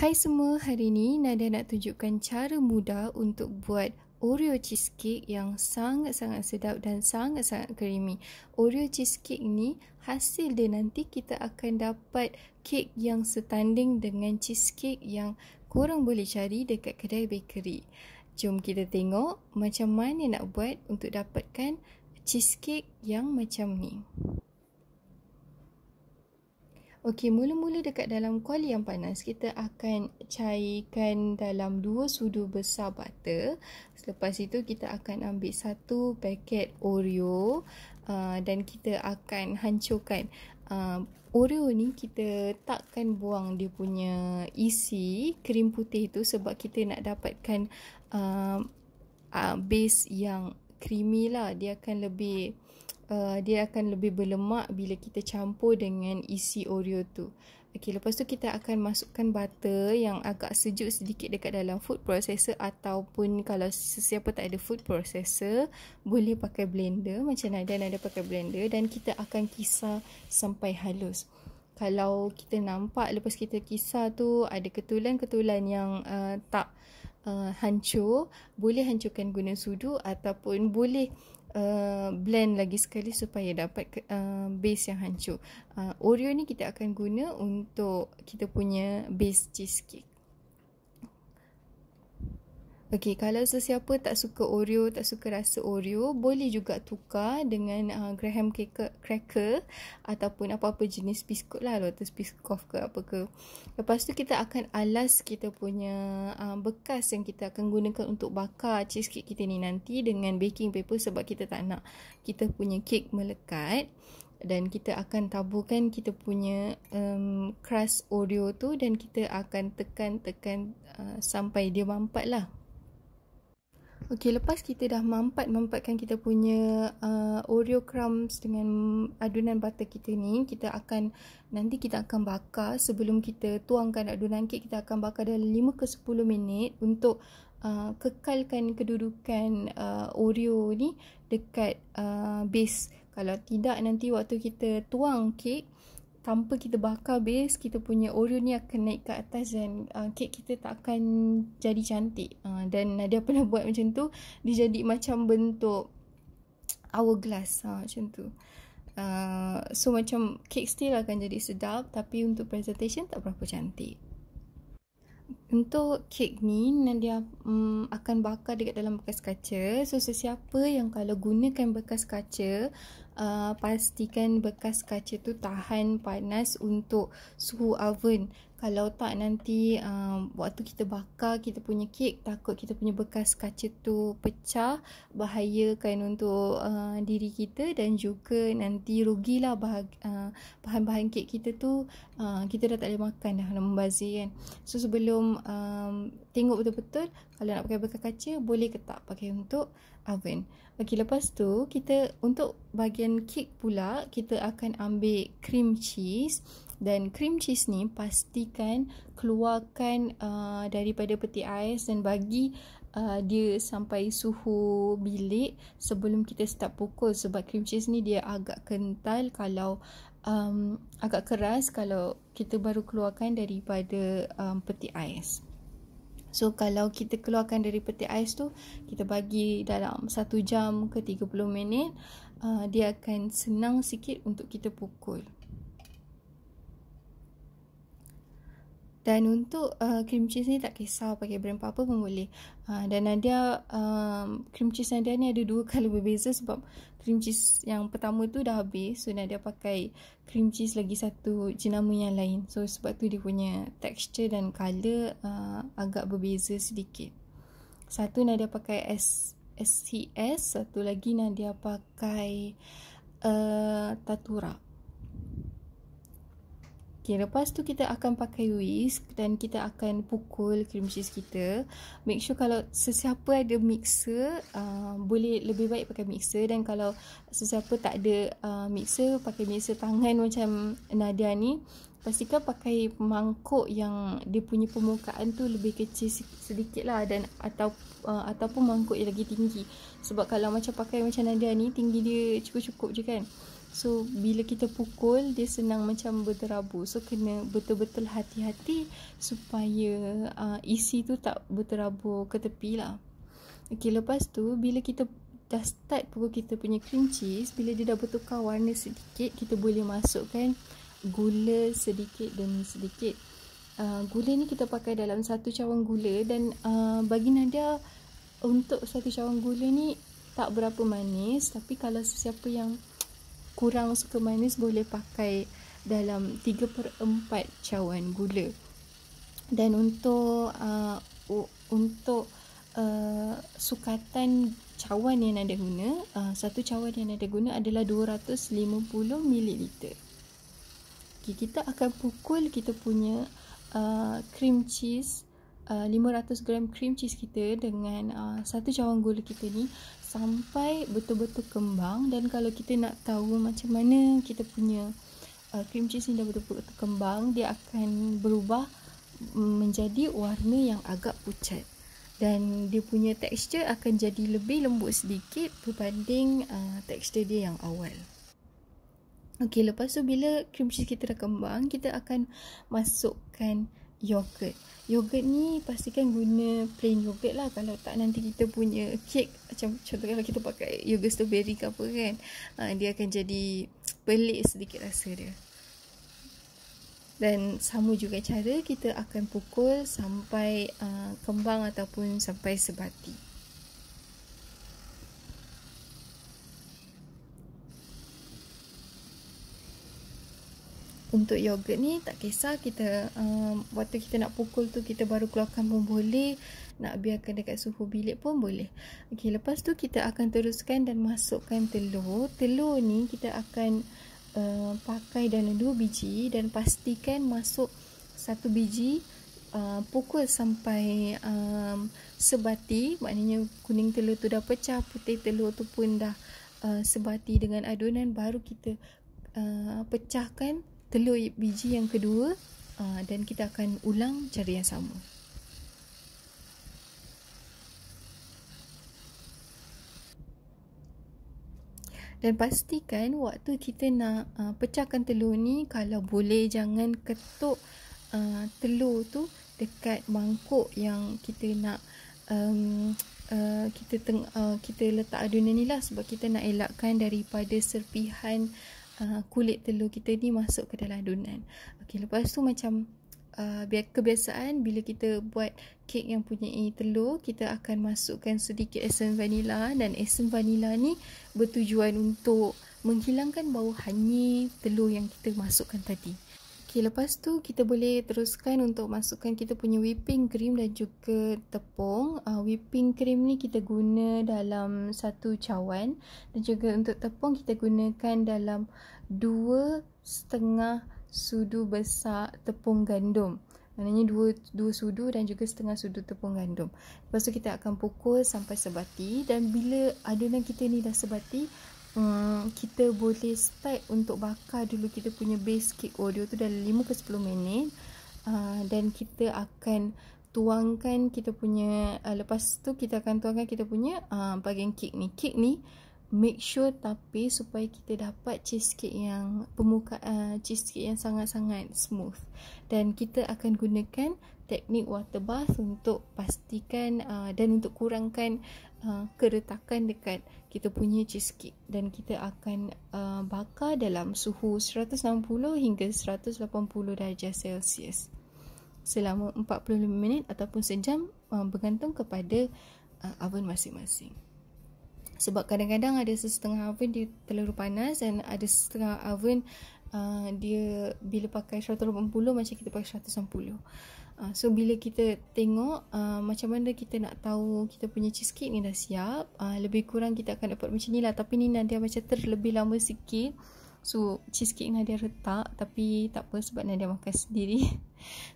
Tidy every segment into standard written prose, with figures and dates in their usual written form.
Hai semua, hari ni Nadia nak tunjukkan cara mudah untuk buat Oreo cheesecake yang sangat-sangat sedap dan sangat-sangat creamy. Oreo cheesecake ni hasil dia nanti kita akan dapat kek yang setanding dengan cheesecake yang korang boleh cari dekat kedai bakery. Jom kita tengok macam mana nak buat untuk dapatkan cheesecake yang macam ni. Okey, mula-mula dekat dalam kuali yang panas, kita akan cairkan dalam 2 sudu besar butter. Selepas itu kita akan ambil 1 paket Oreo dan kita akan hancurkan. Oreo ni kita takkan buang dia punya isi krim putih tu sebab kita nak dapatkan base yang creamy lah. Dia akan lebih berlemak bila kita campur dengan isi Oreo tu. Okey, lepas tu kita akan masukkan butter yang agak sejuk sedikit dekat dalam food processor, ataupun kalau sesiapa tak ada food processor boleh pakai blender macam Nadia pakai blender, dan kita akan kisar sampai halus. Kalau kita nampak lepas kita kisar tu ada ketulan-ketulan yang tak hancur, boleh hancurkan guna sudu ataupun boleh blend lagi sekali supaya dapat base yang hancur. Oreo ni kita akan guna untuk kita punya base cheesecake. Okey, kalau sesiapa tak suka Oreo, tak suka rasa Oreo, boleh juga tukar dengan graham cracker ataupun apa-apa jenis biskut lah, Lotus Biscoff ke apa ke. Lepas tu kita akan alas kita punya bekas yang kita akan gunakan untuk bakar cheesecake kita ni nanti dengan baking paper, sebab kita tak nak kita punya kek melekat. Dan kita akan taburkan kita punya crust Oreo tu, dan kita akan tekan sampai dia mampat lah. Okey, lepas kita dah mampatkan kita punya Oreo crumbs dengan adunan butter kita ni, nanti kita akan bakar. Sebelum kita tuangkan adunan kek, kita akan bakar dalam 5 ke 10 minit untuk kekalkan kedudukan Oreo ni dekat base. Kalau tidak, nanti waktu kita tuang kek tanpa kita bakar base, kita punya Oreo ni akan naik ke atas dan kek kita tak akan jadi cantik. Dan Nadia pernah buat macam tu, dia jadi macam bentuk hourglass macam tu. So macam kek still akan jadi sedap, tapi untuk presentation tak berapa cantik. Untuk kek ni Nadia akan bakar dekat dalam bekas kaca. So sesiapa yang kalau gunakan bekas kaca, pastikan bekas kaca tu tahan panas untuk suhu oven. Kalau tak, nanti waktu kita bakar kita punya kek, takut kita punya bekas kaca tu pecah, bahayakan untuk diri kita, dan juga nanti rugilah bahan-bahan kek kita tu, kita dah tak boleh makan dah, nak membazir kan. So sebelum tengok betul-betul, kalau nak pakai bekas kaca, boleh ke tak pakai untuk oven. Okey, lepas tu kita untuk bahagian kek pula, kita akan ambil cream cheese. Dan cream cheese ni pastikan keluarkan daripada peti ais dan bagi dia sampai suhu bilik sebelum kita start pukul, sebab cream cheese ni dia agak kental kalau agak keras kalau kita baru keluarkan daripada peti ais. So kalau kita keluarkan dari peti ais tu, kita bagi dalam 1 jam ke 30 minit, dia akan senang sikit untuk kita pukul. Dan untuk cream cheese ni tak kisah pakai brand apa-apa pun boleh. Dan Nadia, cream cheese Nadia ni ada 2 color berbeza sebab cream cheese yang pertama tu dah habis. So Nadia pakai cream cheese lagi 1 jenama yang lain. So sebab tu dia punya texture dan color agak berbeza sedikit. Satu Nadia pakai SCS, satu lagi Nadia pakai Tatura. Okay, lepas tu kita akan pakai whisk dan kita akan pukul cream cheese kita. Make sure kalau sesiapa ada mixer, boleh lebih baik pakai mixer. Dan kalau sesiapa tak ada mixer, pakai mixer tangan macam Nadia ni, pastikan pakai mangkuk yang dia punya permukaan tu lebih kecil sedikit lah, dan ataupun mangkuk yang lagi tinggi. Sebab kalau macam pakai macam Nadia ni, tinggi dia cukup-cukup je kan. So bila kita pukul dia senang macam berterabur. So kena betul-betul hati-hati supaya isi tu tak berterabur ke tepi lah. Okay, lepas tu bila kita dah start pukul kita punya cream cheese, bila dia dah bertukar warna sedikit, kita boleh masukkan gula sedikit demi sedikit. Gula ni kita pakai dalam satu cawan gula, dan bagi Nadia untuk satu cawan gula ni tak berapa manis, tapi kalau sesiapa yang kurang suka manis boleh pakai dalam 3/4 cawan gula. Dan untuk sukatan cawan yang Nadia guna, satu cawan yang Nadia guna adalah 250 ml. Okay, kita akan pukul kita punya cream cheese, 500 gram cream cheese kita dengan satu cawan gula kita ni sampai betul-betul kembang. Dan kalau kita nak tahu macam mana kita punya cream cheese ni dah betul-betul kembang, dia akan berubah menjadi warna yang agak pucat, dan dia punya tekstur akan jadi lebih lembut sedikit berbanding tekstur dia yang awal. Okey, lepas tu bila cream cheese kita dah kembang, kita akan masukkan yogurt. Yogurt ni pastikan guna plain yogurt lah. Kalau tak nanti kita punya kek, macam contoh kalau kita pakai yogurt strawberry ke apa kan, dia akan jadi pelik sedikit rasa dia. Dan sama juga cara kita akan pukul sampai kembang ataupun sampai sebati. Untuk yogurt ni tak kisah kita waktu kita nak pukul tu kita baru keluarkan pun boleh, nak biarkan dekat suhu bilik pun boleh. Okey, lepas tu kita akan teruskan dan masukkan telur. Telur ni kita akan pakai dalam 2 biji, dan pastikan masuk 1 biji, pukul sampai sebati, maknanya kuning telur tu dah pecah, putih telur tu pun dah sebati dengan adunan, baru kita pecahkan telur biji yang kedua, dan kita akan ulang cara yang sama. Dan pastikan waktu kita nak pecahkan telur ni, kalau boleh jangan ketuk telur tu dekat mangkuk yang kita nak kita letak adunan ni lah, sebab kita nak elakkan daripada serpihan kulit telur kita ni masuk ke dalam adunan. Okey, lepas tu macam biar kebiasaan bila kita buat kek yang punyai telur, kita akan masukkan sedikit esen vanila, dan esen vanila ni bertujuan untuk menghilangkan bau hanyir telur yang kita masukkan tadi. Okey, lepas tu kita boleh teruskan untuk masukkan kita punya whipping cream dan juga tepung. Whipping cream ni kita guna dalam satu cawan, dan juga untuk tepung kita gunakan dalam 2,5 sudu besar tepung gandum. Maknanya 2 sudu dan juga setengah sudu tepung gandum. Lepas tu kita akan pukul sampai sebati, dan bila adunan kita ni dah sebati, kita boleh start untuk bakar dulu kita punya base cake Oreo tu dalam 5 ke 10 minit. Dan kita akan tuangkan kita punya lepas tu kita akan tuangkan kita punya bahagian kek ni. Kek ni make sure tapi supaya kita dapat cheesecake yang permukaan cheesecake yang sangat-sangat smooth, dan kita akan gunakan teknik water bath untuk pastikan dan untuk kurangkan keretakan dekat kita punya cheesecake. Dan kita akan bakar dalam suhu 160 hingga 180 darjah Celsius selama 45 minit ataupun sejam, bergantung kepada oven masing-masing. Sebab kadang-kadang ada setengah oven dia terlalu panas, dan ada setengah oven dia bila pakai 180 macam kita pakai 160. So bila kita tengok macam mana kita nak tahu kita punya cheesecake ni dah siap, lebih kurang kita akan dapat macam ni lah. Tapi ni Nadia macam terlebih lama sikit, so cheesecake Nadia retak, tapi tak apa sebab Nadia makan sendiri.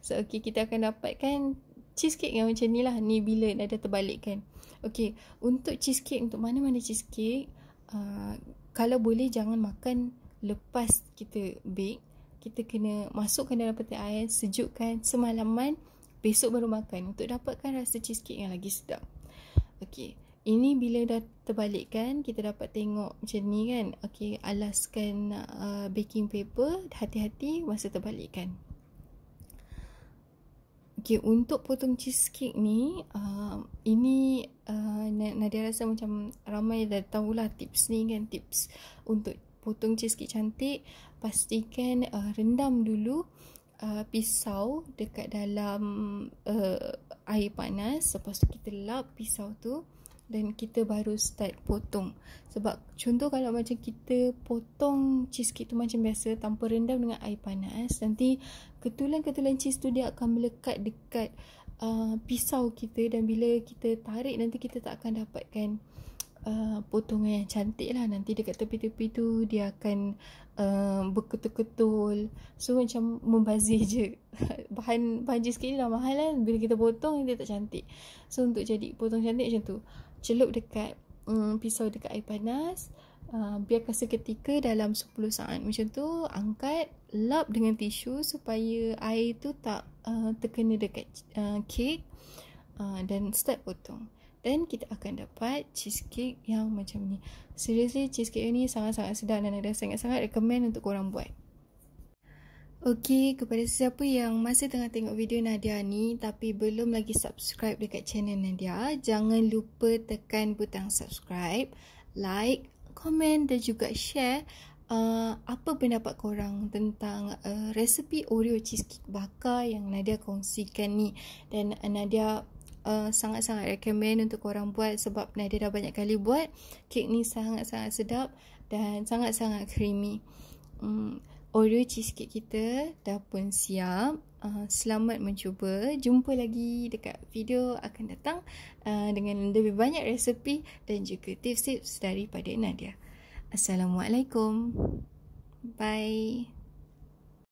So okay, kita akan dapatkan cheesecake yang macam ni lah. Ni bila Nadia terbalikkan. Okay, untuk cheesecake, untuk mana-mana cheesecake, kalau boleh jangan makan lepas kita bake. Kita kena masukkan dalam peti ais, sejukkan semalaman, besok baru makan untuk dapatkan rasa cheesecake yang lagi sedap. Okay, Ini bila dah terbalikkan, kita dapat tengok macam ni kan. Okey, alaskan baking paper, hati-hati masa terbalikkan. Okay, untuk potong cheesecake ni, ini Nadia rasa macam ramai dah tahulah tips ni kan. Tips untuk potong cheesecake cantik, pastikan rendam dulu pisau dekat dalam air panas. Lepas tu kita lap pisau tu dan kita baru start potong. Sebab contoh kalau macam kita potong cheesecake tu macam biasa tanpa rendam dengan air panas, nanti ketulan-ketulan cheese tu dia akan melekat dekat pisau kita, dan bila kita tarik nanti kita tak akan dapatkan potongan yang cantik lah. Nanti dekat tepi-tepi tu dia akan berketul-ketul. So macam membazir je. Bahan cheesecake ni dah mahal kan, bila kita potong dia tak cantik. So untuk jadi potong cantik macam tu, celup dekat pisau dekat air panas, biarkan seketika dalam 10 saat macam tu, angkat, lap dengan tisu supaya air tu tak terkena dekat kek, dan start potong. Dan kita akan dapat cheesecake yang macam ni. Seriously, cheesecake ni sangat-sangat sedap dan ada sangat-sangat recommend untuk korang buat. Okey, kepada sesiapa yang masih tengah tengok video Nadia ni tapi belum lagi subscribe dekat channel Nadia, jangan lupa tekan butang subscribe, like, komen dan juga share apa pendapat korang tentang resepi Oreo cheesecake bakar yang Nadia kongsikan ni. Dan Nadia sangat-sangat recommend untuk korang buat sebab Nadia dah banyak kali buat. Kek ni sangat-sangat sedap dan sangat-sangat creamy. Oreo cheesecake kita dah pun siap. Selamat mencuba. Jumpa lagi dekat video akan datang dengan lebih banyak resepi dan juga tips-tips daripada Nadia. Assalamualaikum. Bye.